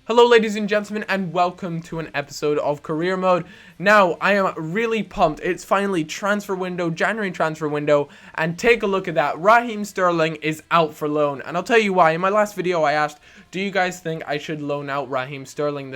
Hello ladies and gentlemen, and welcome to an episode of Career Mode. Now, I am really pumped. It's finally transfer window, January transfer window, and take a look at that. Raheem Sterling is out for loan, and I'll tell you why. In my last video, I asked, do you guys think I should loan out Raheem Sterling,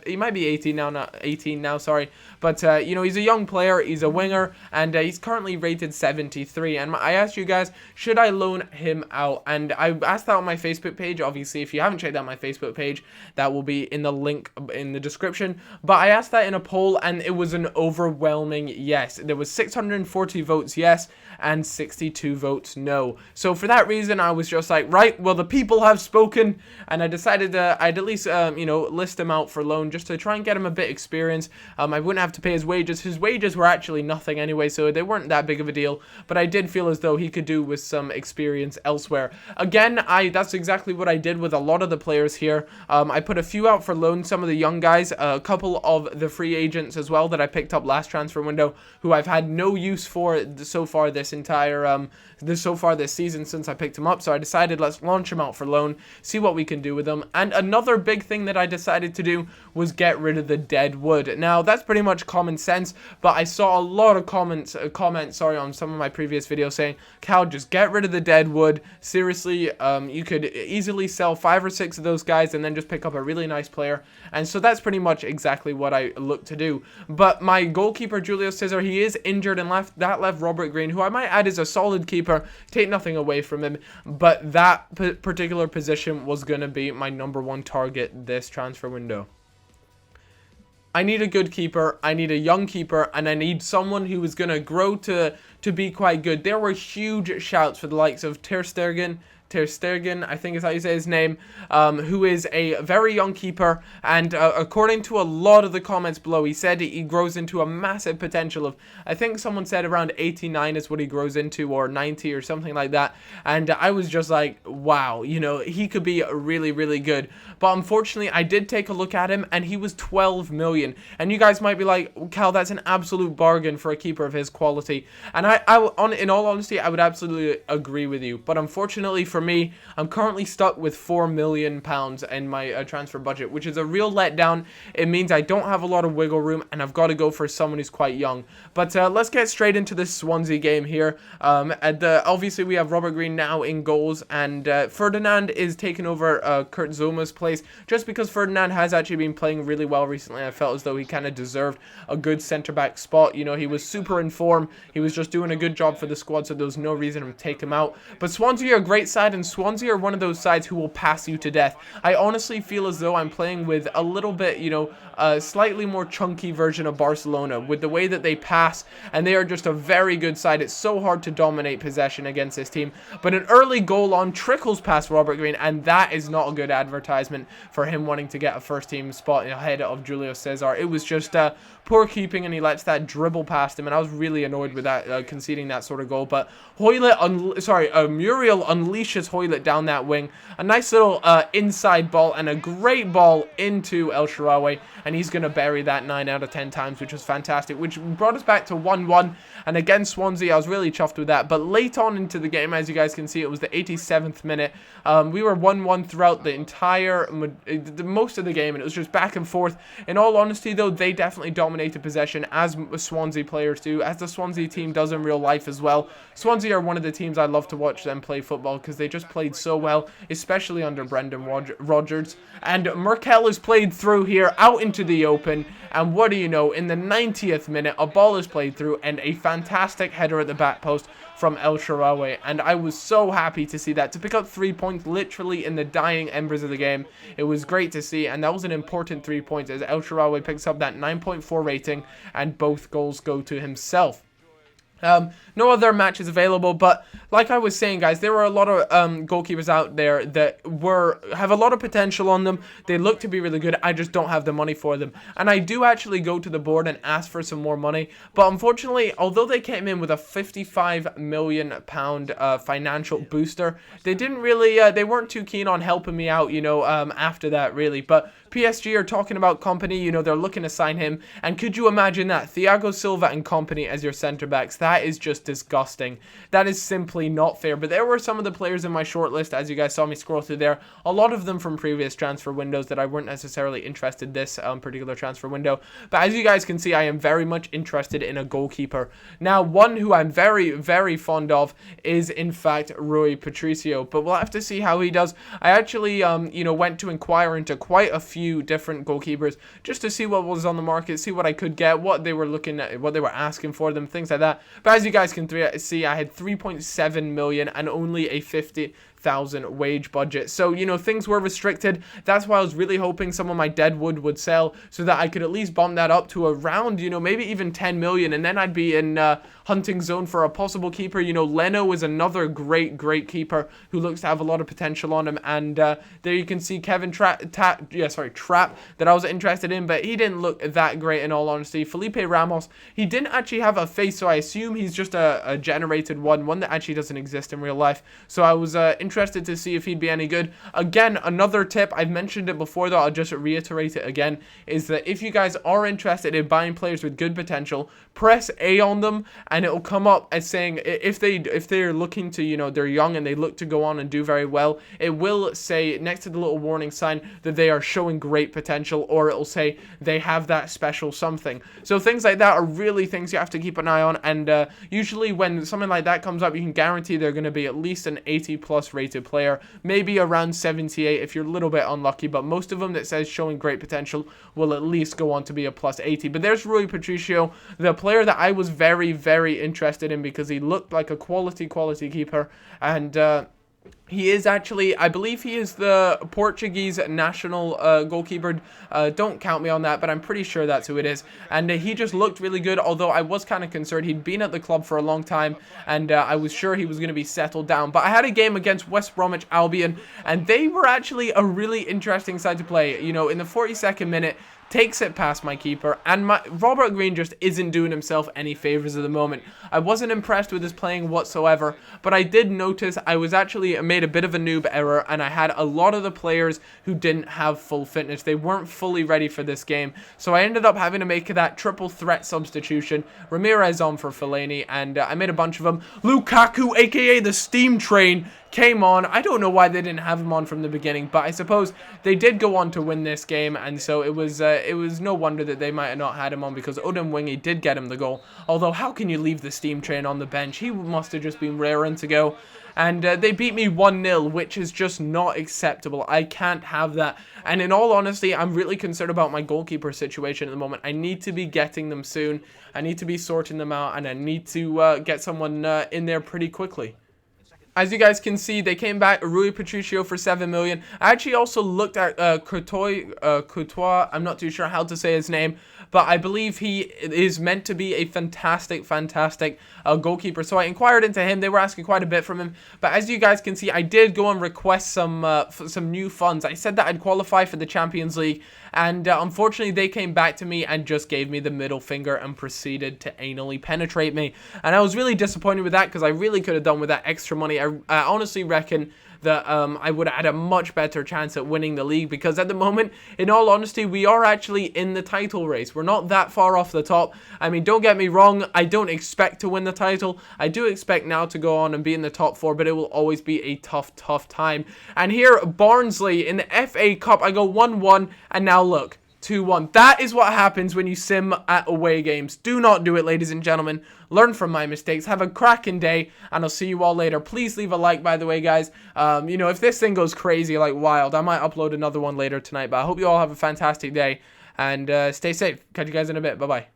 he might be 18 now, not 18 now, sorry. But, you know, he's a young player, he's a winger, and he's currently rated 73. And I asked you guys, should I loan him out? And I asked that on my Facebook page. Obviously, if you haven't checked out my Facebook page, that will be in the link in the description. But I asked that in a poll, and it was an overwhelming yes. There was 640 votes yes, and 62 votes no. So for that reason, I was just like, right, well, the people have spoken, and I decided I'd at least, you know, list him out for loan just to try and get him a bit of experience. I wouldn't have to pay his wages. His wages were actually nothing anyway, so they weren't that big of a deal. But I did feel as though he could do with some experience elsewhere. Again, that's exactly what I did with a lot of the players here. I put a few out for loan, some of the young guys, a couple of the free agents as well that I picked up last transfer window, who I've had no use for so far this season since I picked them up. So I decided, let's launch them out for loan, see what we can do with them. And another big thing that I decided to do was get rid of the dead wood. Now, that's pretty much common sense, but I saw a lot of comments on some of my previous videos saying, Cal, just get rid of the dead wood. Seriously, you could easily sell 5 or 6 of those guys and then just pick up a really nice player. And so that's pretty much exactly what I look to do. But my goalkeeper, Julio Cesar, he is injured and left Robert Green, who I might add is a solid keeper, take nothing away from him, but that particular position was going to be my #1 target this transfer window. I need a good keeper, I need a young keeper, and I need someone who is going to grow to be quite good. There were huge shouts for the likes of Ter Stegen, I think is how you say his name, who is a very young keeper, and according to a lot of the comments below, he said he grows into a massive potential of, I think someone said around 89 is what he grows into, or 90 or something like that, and I was just like, wow, you know, he could be really, really good. But unfortunately, I did take a look at him, and he was 12 million, and you guys might be like, Cal, that's an absolute bargain for a keeper of his quality, and in all honesty, I would absolutely agree with you, but unfortunately for me, I'm currently stuck with £4 million in my transfer budget, which is a real letdown. It means I don't have a lot of wiggle room, and I've got to go for someone who's quite young. But let's get straight into this Swansea game here. Obviously, we have Robert Green now in goals, and Ferdinand is taking over Kurt Zoma's place, just because Ferdinand has actually been playing really well recently. I felt as though he kind of deserved a good centre-back spot. You know, he was super in form. He was just doing a good job for the squad, so there was no reason to take him out. But Swansea are a great side, and Swansea are one of those sides who will pass you to death. I honestly feel as though I'm playing with a little bit, you know, a slightly more chunky version of Barcelona with the way that they pass, and they are just a very good side. It's so hard to dominate possession against this team. But an early goal on trickles past Robert Green, and that is not a good advertisement for him wanting to get a first-team spot ahead of Julio Cesar. It was just poor keeping, and he lets that dribble past him, and I was really annoyed with that, conceding that sort of goal. But Muriel unleashes Hoylett down that wing. A nice little inside ball and a great ball into El Shaarawy, and he's going to bury that 9 out of 10 times, which was fantastic, which brought us back to 1-1. And against Swansea, I was really chuffed with that. But late on into the game, as you guys can see, it was the 87th minute. We were 1-1 throughout the most of the game, and it was just back and forth. In all honesty, though, they definitely dominated possession, as Swansea players do, as the Swansea team does in real life as well. Swansea are one of the teams I love to watch them play football, because they just played so well, especially under Brendan Rodgers. And Merkel is played through here out into the open, and what do you know, in the 90th minute, a ball is played through, and a fantastic header at the back post from El Shaarawy, and I was so happy to see that, to pick up 3 points literally in the dying embers of the game. It was great to see, and that was an important 3 points, as El Shaarawy picks up that 9.4 rating, and both goals go to himself. No other matches available, but like I was saying, guys, there were a lot of goalkeepers out there that have a lot of potential on them. They look to be really good. I just don't have the money for them, and I do actually go to the board and ask for some more money. But unfortunately, although they came in with a £55 million financial booster, they didn't really, they weren't too keen on helping me out, you know, after that, really. But PSG are talking about Kompany, you know, they're looking to sign him, and could you imagine that? Thiago Silva and Kompany as your centre backs. that is just disgusting. That is simply not fair. But there were some of the players in my shortlist, as you guys saw me scroll through there, a lot of them from previous transfer windows that I weren't necessarily interested this particular transfer window. But as you guys can see, I am very much interested in a goalkeeper. Now, one who I'm very, very fond of is, in fact, Rui Patricio. But we'll have to see how he does. I actually, went to inquire into quite a few different goalkeepers just to see what was on the market, see what I could get, what they were looking at, what they were asking for them, things like that. But as you guys can see, I had 3.7 million and only a 50,000 wage budget. So, things were restricted. That's why I was really hoping some of my deadwood would sell so that I could at least bump that up to around, maybe even 10 million. And then I'd be in hunting zone for a possible keeper. Leno is another great keeper who looks to have a lot of potential on him. And there you can see Kevin Trapp that I was interested in, but he didn't look that great in all honesty. Felipe Ramos, he didn't actually have a face, so I assume he's just a generated one that actually doesn't exist in real life. So I was interested to see if he'd be any good. Again, another tip, I've mentioned it before though, I'll just reiterate it again, is that if you guys are interested in buying players with good potential, press A on them and it'll come up as saying if they're looking to, they're young and they look to go on and do very well, it will say next to the little warning sign that they are showing great potential, or it'll say they have that special something. So things like that are really things you have to keep an eye on, and usually when something like that comes up, you can guarantee they're going to be at least an 80 plus rated player, maybe around 78 if you're a little bit unlucky, but most of them that says showing great potential will at least go on to be a plus 80. But there's Rui Patricio, the player that I was very, very interested in because he looked like a quality keeper, and he is actually, I believe he is the Portuguese national goalkeeper. Don't count me on that, but I'm pretty sure that's who it is. And he just looked really good, although I was kind of concerned. He'd been at the club for a long time, and I was sure he was going to be settled down. But I had a game against West Bromwich Albion, and they were actually a really interesting side to play. In the 42nd minute, takes it past my keeper, and Robert Green just isn't doing himself any favors at the moment. I wasn't impressed with his playing whatsoever, but I did notice I was actually made a bit of a noob error, and I had a lot of the players who didn't have full fitness. They weren't fully ready for this game, so I ended up having to make that triple threat substitution. Ramirez on for Fellaini, and I made a bunch of them. Lukaku, aka the steam train, came on. I don't know why they didn't have him on from the beginning, but I suppose they did go on to win this game, and so it was no wonder that they might have not had him on, because Odin Wingy did get him the goal. Although, how can you leave the steam train on the bench? He must have just been raring to go. And they beat me 1-0, which is just not acceptable. I can't have that. And in all honesty, I'm really concerned about my goalkeeper situation at the moment. I need to be getting them soon. I need to be sorting them out, and I need to get someone in there pretty quickly. As you guys can see, they came back, Rui Patricio for 7 million. I actually also looked at Courtois. I'm not too sure how to say his name, but I believe he is meant to be a fantastic goalkeeper. So I inquired into him. They were asking quite a bit from him. But as you guys can see, I did go and request some new funds. I said that I'd qualify for the Champions League, and unfortunately they came back to me and just gave me the middle finger and proceeded to anally penetrate me. And I was really disappointed with that, because I really could have done with that extra money. I honestly reckon that I would have had a much better chance at winning the league, because at the moment, in all honesty, we are actually in the title race. We're not that far off the top. I mean, don't get me wrong, I don't expect to win the title. I do expect now to go on and be in the top 4, but it will always be a tough time. And here, Barnsley in the FA Cup, I go 1-1, and now look, 2-1. That is what happens when you sim at away games. Do not do it, ladies and gentlemen. Learn from my mistakes. Have a cracking day, and I'll see you all later. Please leave a like, by the way, guys. If this thing goes crazy like wild, I might upload another one later tonight, but I hope you all have a fantastic day, and stay safe. Catch you guys in a bit. Bye-bye.